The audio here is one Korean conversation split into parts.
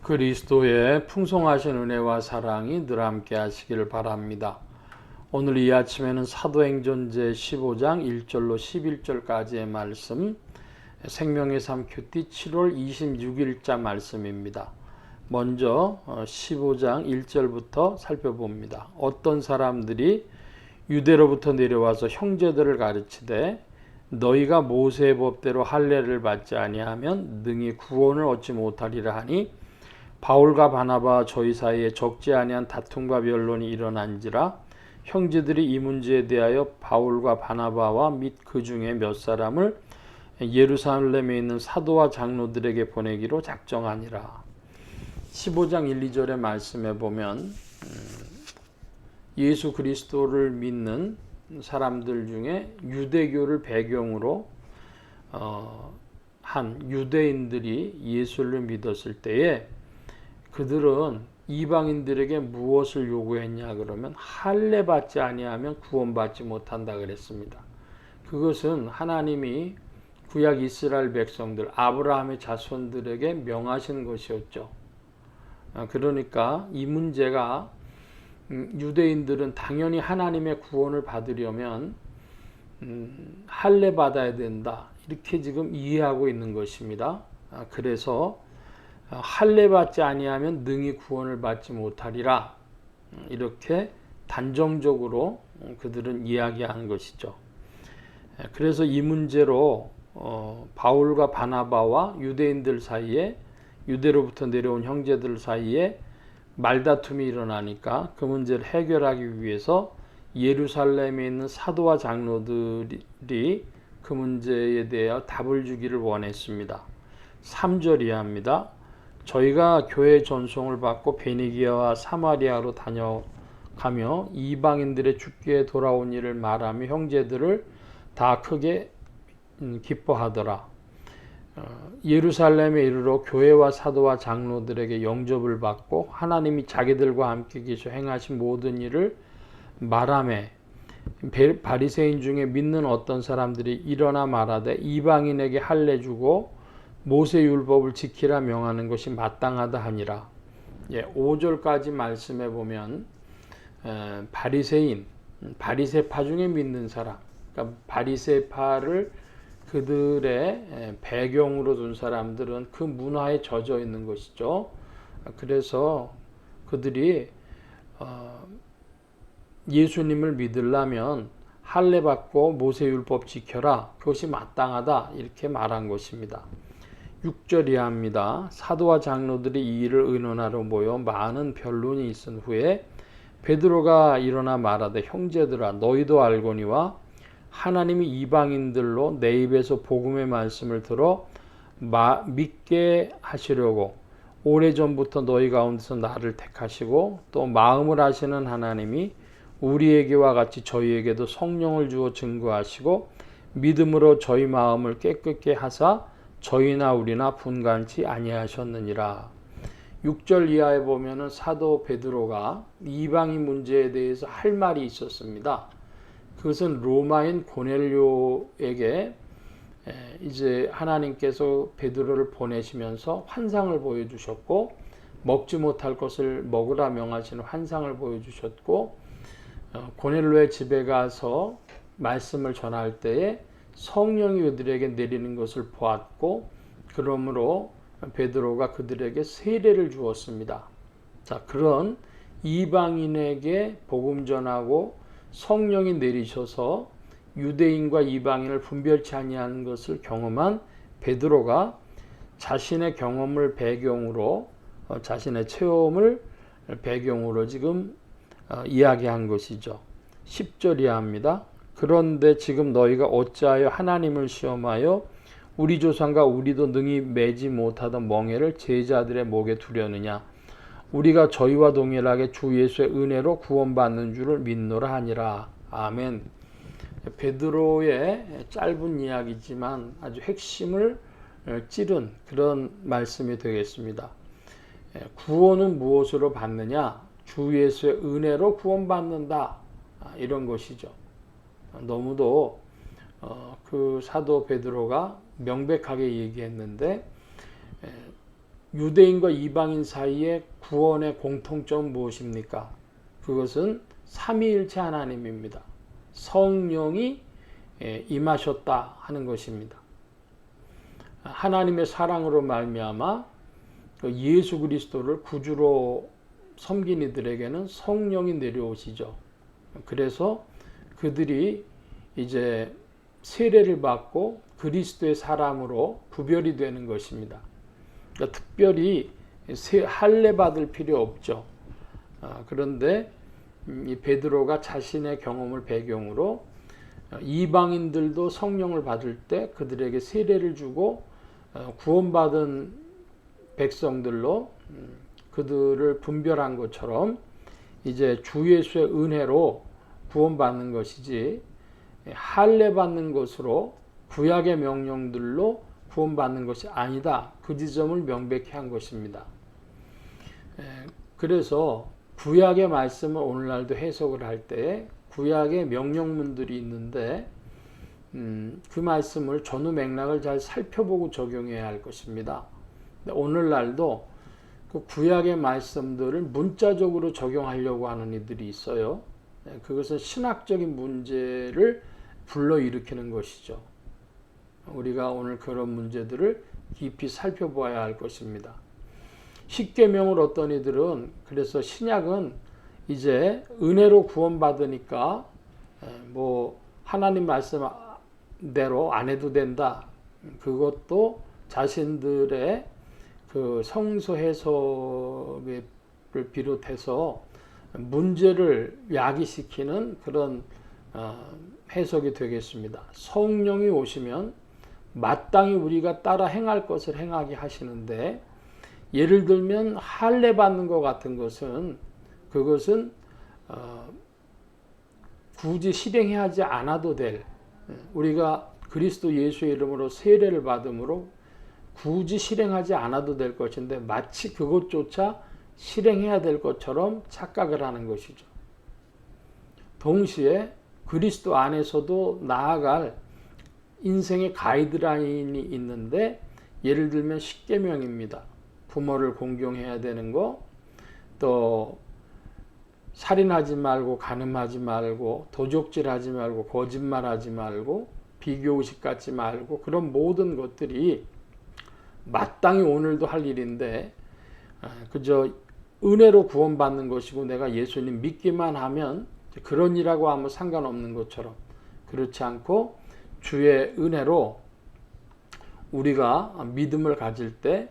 그리스도의 풍성하신 은혜와 사랑이 늘 함께 하시기를 바랍니다. 오늘 이 아침에는 사도행전 제15장 1절로 11절까지의 말씀, 생명의 삶 큐티 7월 26일자 말씀입니다. 먼저 15장 1절부터 살펴봅니다. 어떤 사람들이 유대로부터 내려와서 형제들을 가르치되 너희가 모세의 법대로 할례를 받지 아니하면 능히 구원을 얻지 못하리라 하니 바울과 바나바와 저희 사이에 적지 아니한 다툼과 변론이 일어난지라 형제들이 이 문제에 대하여 바울과 바나바와 및 그 중에 몇 사람을 예루살렘에 있는 사도와 장로들에게 보내기로 작정하니라. 15장 1, 2절의 말씀에 보면 예수 그리스도를 믿는 사람들 중에 유대교를 배경으로 한 유대인들이 예수를 믿었을 때에 그들은 이방인들에게 무엇을 요구했냐 그러면 할례 받지 아니하면 구원받지 못한다 그랬습니다. 그것은 하나님이 구약 이스라엘 백성들 아브라함의 자손들에게 명하신 것이었죠. 그러니까 이 문제가 유대인들은 당연히 하나님의 구원을 받으려면 할례 받아야 된다 이렇게 지금 이해하고 있는 것입니다. 그래서 할례 받지 아니하면 능히 구원을 받지 못하리라 이렇게 단정적으로 그들은 이야기한 것이죠. 그래서 이 문제로 바울과 바나바와 유대인들 사이에 유대로부터 내려온 형제들 사이에 말다툼이 일어나니까 그 문제를 해결하기 위해서 예루살렘에 있는 사도와 장로들이 그 문제에 대해 답을 주기를 원했습니다. 3절 이하입니다. 저희가 교회 전송을 받고 베니기아와 사마리아로 다녀가며 이방인들의 죽기에 돌아온 일을 말하며 형제들을 다 크게 기뻐하더라. 예루살렘에 이르러 교회와 사도와 장로들에게 영접을 받고 하나님이 자기들과 함께 계셔 행하신 모든 일을 말하며 바리새인 중에 믿는 어떤 사람들이 일어나 말하되 이방인에게 할례 주고 모세 율법을 지키라 명하는 것이 마땅하다 하니라. 5절까지 말씀해 보면 바리새인, 바리새파 중에 믿는 사람, 그러니까 바리새파를 그들의 배경으로 둔 사람들은 그 문화에 젖어 있는 것이죠. 그래서 그들이 예수님을 믿으려면 할례 받고 모세 율법 지켜라. 그것이 마땅하다. 이렇게 말한 것입니다. 6절 이하입니다. 사도와 장로들이 이 일을 의논하러 모여 많은 변론이 있은 후에 베드로가 일어나 말하되 형제들아 너희도 알거니와 하나님이 이방인들로 내 입에서 복음의 말씀을 들어 믿게 하시려고 오래전부터 너희 가운데서 나를 택하시고 또 마음을 아시는 하나님이 우리에게와 같이 저희에게도 성령을 주어 증거하시고 믿음으로 저희 마음을 깨끗게 하사 저희나 우리나 분간치 아니하셨느니라. 6절 이하에 보면은 사도 베드로가 이방인 문제에 대해서 할 말이 있었습니다. 그것은 로마인 고넬료에게 이제 하나님께서 베드로를 보내시면서 환상을 보여주셨고 먹지 못할 것을 먹으라 명하시는 환상을 보여주셨고 고넬료의 집에 가서 말씀을 전할 때에 성령이 그들에게 내리는 것을 보았고 그러므로 베드로가 그들에게 세례를 주었습니다. 자, 그런 이방인에게 복음 전하고 성령이 내리셔서 유대인과 이방인을 분별치 아니하는 것을 경험한 베드로가 자신의 경험을 배경으로 자신의 체험을 배경으로 지금 이야기한 것이죠. 10절 이하입니다. 그런데 지금 너희가 어찌하여 하나님을 시험하여 우리 조상과 우리도 능히 매지 못하던 멍에를 제자들의 목에 두려느냐. 우리가 저희와 동일하게 주 예수의 은혜로 구원받는 줄을 믿노라 하니라. 아멘. 베드로의 짧은 이야기지만 아주 핵심을 찌른 그런 말씀이 되겠습니다. 구원은 무엇으로 받느냐? 주 예수의 은혜로 구원받는다. 이런 것이죠. 너무도 그 사도 베드로가 명백하게 얘기했는데 유대인과 이방인 사이의 구원의 공통점은 무엇입니까? 그것은 삼위일체 하나님입니다. 성령이 임하셨다 하는 것입니다. 하나님의 사랑으로 말미암아 예수 그리스도를 구주로 섬긴 이들에게는 성령이 내려오시죠. 그래서 그들이 이제 세례를 받고 그리스도의 사람으로 구별이 되는 것입니다. 그러니까 특별히 할례 받을 필요 없죠. 그런데 이 베드로가 자신의 경험을 배경으로 이방인들도 성령을 받을 때 그들에게 세례를 주고 구원받은 백성들로 그들을 분별한 것처럼 이제 주 예수의 은혜로 구원받는 것이지 할례 받는 것으로 구약의 명령들로 구원받는 것이 아니다. 그 지점을 명백히 한 것입니다. 그래서 구약의 말씀을 오늘날도 해석을 할 때 구약의 명령문들이 있는데 그 말씀을 전후 맥락을 잘 살펴보고 적용해야 할 것입니다. 오늘날도 그 구약의 말씀들을 문자적으로 적용하려고 하는 이들이 있어요. 그것은 신학적인 문제를 불러일으키는 것이죠. 우리가 오늘 그런 문제들을 깊이 살펴보아야 할 것입니다. 십계명을 어떤 이들은 그래서 신약은 이제 은혜로 구원받으니까 뭐 하나님 말씀대로 안 해도 된다. 그것도 자신들의 그 성서 해석을 비롯해서 문제를 야기시키는 그런 해석이 되겠습니다. 성령이 오시면 마땅히 우리가 따라 행할 것을 행하게 하시는데 예를 들면 할례 받는 것 같은 것은 그것은 굳이 실행해야 하지 않아도 될 우리가 그리스도 예수의 이름으로 세례를 받음으로 굳이 실행하지 않아도 될 것인데 마치 그것조차 실행해야 될 것처럼 착각을 하는 것이죠. 동시에 그리스도 안에서도 나아갈 인생의 가이드라인이 있는데 예를 들면 십계명입니다. 부모를 공경해야 되는 거, 또 살인하지 말고 간음하지 말고 도적질하지 말고 거짓말하지 말고 비교의식 갖지 말고 그런 모든 것들이 마땅히 오늘도 할 일인데 그저 은혜로 구원받는 것이고 내가 예수님 믿기만 하면 그런 일하고 아무 상관없는 것처럼 그렇지 않고 주의 은혜로 우리가 믿음을 가질 때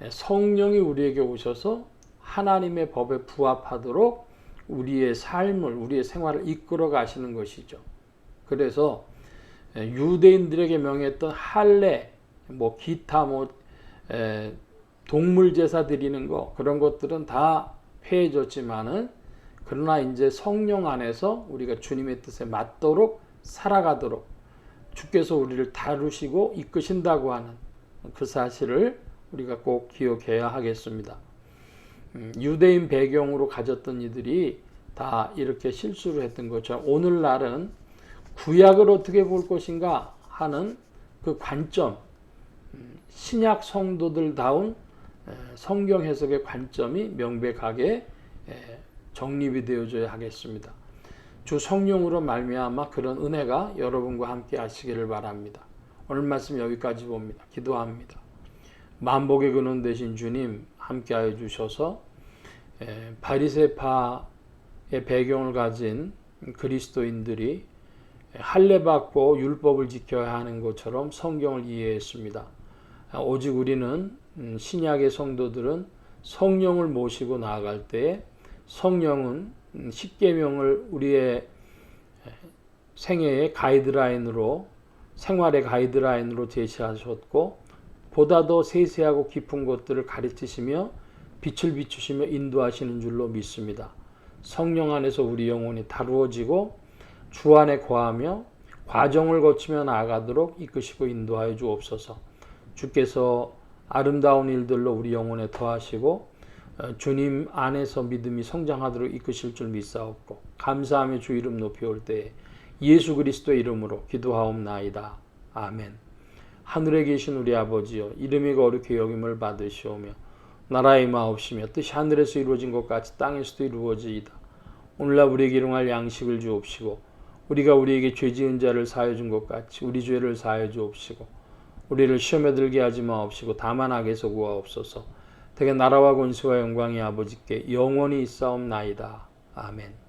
성령이 우리에게 오셔서 하나님의 법에 부합하도록 우리의 삶을 우리의 생활을 이끌어 가시는 것이죠. 그래서 유대인들에게 명했던 할례 뭐 기타 동물 제사 드리는 거 그런 것들은 다 해줬지만은 그러나 이제 성령 안에서 우리가 주님의 뜻에 맞도록 살아가도록 주께서 우리를 다루시고 이끄신다고 하는 그 사실을 우리가 꼭 기억해야 하겠습니다. 유대인 배경으로 가졌던 이들이 다 이렇게 실수를 했던 것처럼 오늘날은 구약을 어떻게 볼 것인가 하는 그 관점 신약 성도들다운 성경 해석의 관점이 명백하게 정립이 되어져야 하겠습니다. 주 성령으로 말미암아 그런 은혜가 여러분과 함께 하시기를 바랍니다. 오늘 말씀 여기까지 봅니다. 기도합니다. 만복의 근원 되신 주님 함께하여 주셔서 바리새파의 배경을 가진 그리스도인들이 할례 받고 율법을 지켜야 하는 것처럼 성경을 이해했습니다. 오직 우리는 신약의 성도들은 성령을 모시고 나아갈 때에 성령은 십계명을 우리의 생애의 가이드라인으로 생활의 가이드라인으로 제시하셨고 보다 더 세세하고 깊은 것들을 가르치시며 빛을 비추시며 인도하시는 줄로 믿습니다. 성령 안에서 우리 영혼이 다루어지고 주 안에 거하며 과정을 거치며 나아가도록 이끄시고 인도하여 주옵소서. 주께서 아름다운 일들로 우리 영혼에 더하시고 주님 안에서 믿음이 성장하도록 이끄실 줄 믿사옵고 감사하며 주 이름 높이 올 때에 예수 그리스도의 이름으로 기도하옵나이다. 아멘. 하늘에 계신 우리 아버지여 이름이 거룩히 여김을 받으시오며 나라의 마옵시며 뜻이 하늘에서 이루어진 것 같이 땅에서도 이루어지이다. 오늘날 우리에게 일용할 양식을 주옵시고 우리가 우리에게 죄 지은 자를 사하여 준 것 같이 우리 죄를 사하여 주옵시고 우리를 시험에 들게 하지 마옵시고 다만 악에서 구하옵소서. 대개 나라와 권세와 영광이 아버지께 영원히 있사옵나이다. 아멘.